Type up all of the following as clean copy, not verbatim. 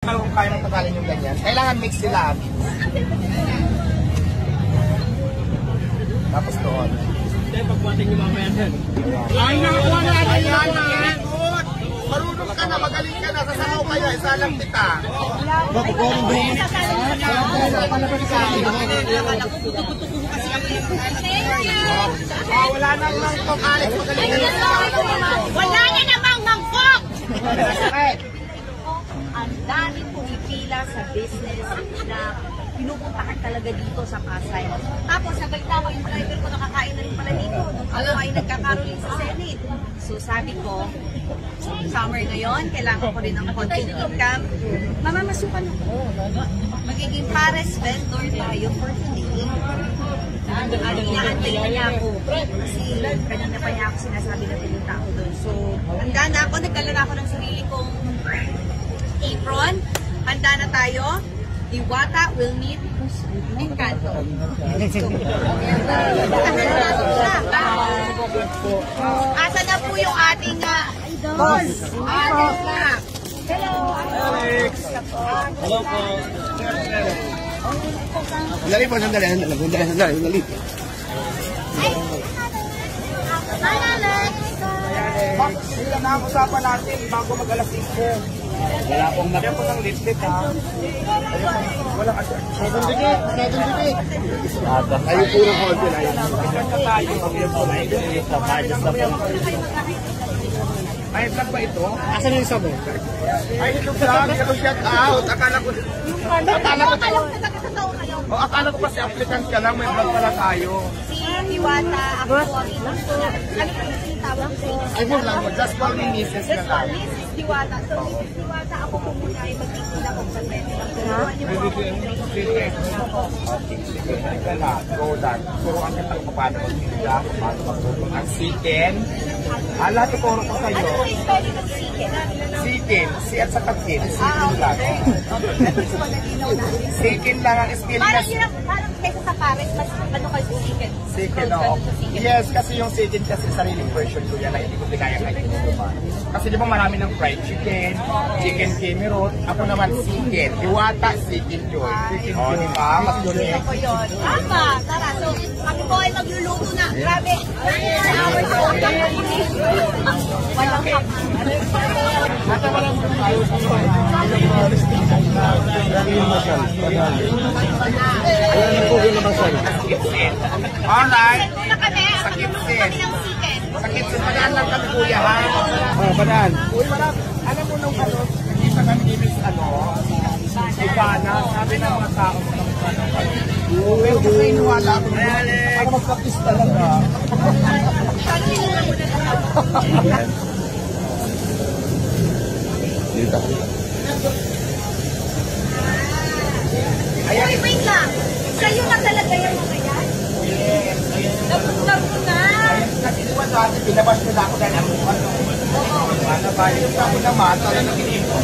Kung kaya mong tagalin yung ganyan, kailangan mix sila. Tapos doon. Hindi, pagbuhatin nyo mamaya dyan. Ay, nakakuha na natin yan. Marunong ka na, magaling ka na. Sasamaw kaya, isa lang kita. Wala nang mangkok, Alex. Magaling ka na. Wala na namang mangkok! Ang daming pumipila sa business na pinupunta ka talaga dito sa Pasay. Tapos sabay tama yung driver ko nakakain na rin pala dito. Ako ay nagkakaroling sa Senate. So sabi ko, summer ngayon, kailangan ko rin ng konting income. Mamamasukan ako. Magiging pares vendor tayo for today. Inaantay na niya ako. Kasi kanina pa niya ako sinasabi na pinunta ako doon. So, handa na ako. Nagdala na ako ng sarili kong apron. Handa na tayo. Diwata will meet Encanto. Let's go. Asa na po yung ating boss? Alex na. Hello. Alex. Hello po. Sandali po, sandali. Sandali. Alex. Sila na ang usapan natin bago mag-alas 5. Wala pong Kaya po ng lipstick ha. Wala kasi. 7 dikit. Tayo puro hotel. Tayo. Ay, vlog ba ito? Asan yung sabo? Ay, ito vlog. Ito shout out. Akala ko kasi applicant ka lang. May vlog pala tayo. Si Diwata, ako ang tawag ko. Ay, mo lang. Just call me Mrs. na lang. Mrs. Diwata. So, Mrs. Diwata, ako po muna ay magkikita ko sa pwede. Go lang. Turuan kita kung paano mag-ibig, kung paano mag-ibig. Ang siken. Lahat ituro ko sa'yo. Ano yung spelling ng siken? Siken. Si at saka kin. Siken lang. Siken lang ang spelling na Parang kaysa sa pares, mas ano kayo sa siken? siken, oo. Yes, kasi yung siken kasi sariling version ko yan na hindi ko pinaya kahit inuman. Kasi di ba marami ng fried chicken, chicken kemerot, ako naman siken. Diwata, siken yun. O, di ba? Mas yun eh. Ako yun. Tama, tara. So, kami po ay magluluto na. Grabe. Hours po. Walang kap. Alright. Muna kami. Sa kitchen. Kami ng siken. Sa kitchen, padaan lang kami kuya ha. Padaan. Uy, marami. Alam mo nung ano, nakita kami ni Miss Ivana, sabi ng mga tao pero kung iniwala ako para mag-practice talaga. Ay, wait lang. Sa'yo na talaga yung mga yan? Yes. Nabuglag mo na. Kasi diba dati, pinabas nila ako dahil ang ano. Nabalik ako naman, talagang iniipo.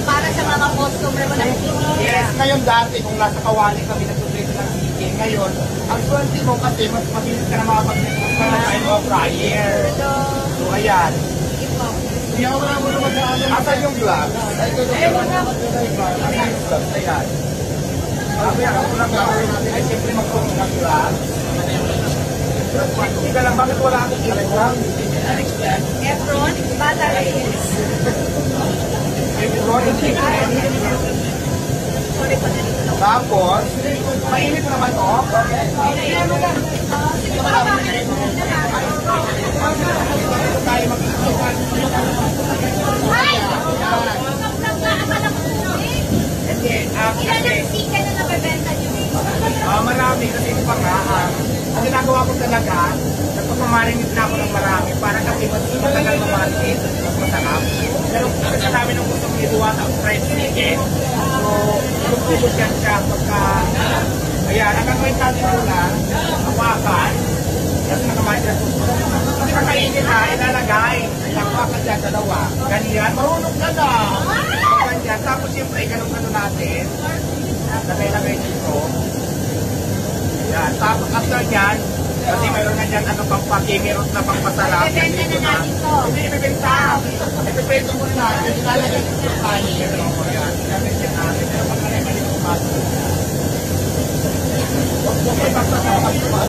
Para sa mga customer mo na Yes, ngayon dati, kung nasa Kawali kami nagsutrito ng CK, ngayon, ang swerte mo kasi, mas mabilis ka na makapag-trito ka na time of fryer. So, ayan. Hindi ako na muna mag-ano. Asan yung vlog? Ayan. Sabi ako lang gawin natin ay siyempre mag-cook ng vlog. Hindi lang, bakit wala akong telegram? Efron, Bata Reyes. Tapos, mainit naman o. Tayo mag-isukan. Ay! Hindi, Ilan ang siken na nabibenta nyo? marami kasi ito pa nga. Ang ginagawa ko talaga, nagpapamarinit na ako ng marami para kasi mas matagal mamarinit, mas masarap. Pero kasi sa namin ng gusto kong ituwa ang fried chicken. So, lugtulog yan siya pagka, ayan, ang gagawin natin muna, hawakan, kasi nakamain na kasi kakainin na, ilalagay, hawakan dyan, dalawa. Ganyan, marunong ka na. Ganyan, tapos siyempre, ganun-ganun natin. Lagay-lagay dito. Yan. Tapos after yan, Kasi mayroon nga dyan ano pang pakimirot na pangpasarap. Ibebenta na natin to. Hindi ibibenta. Ipipento mo na natin. Ilalagay ko sa kanin.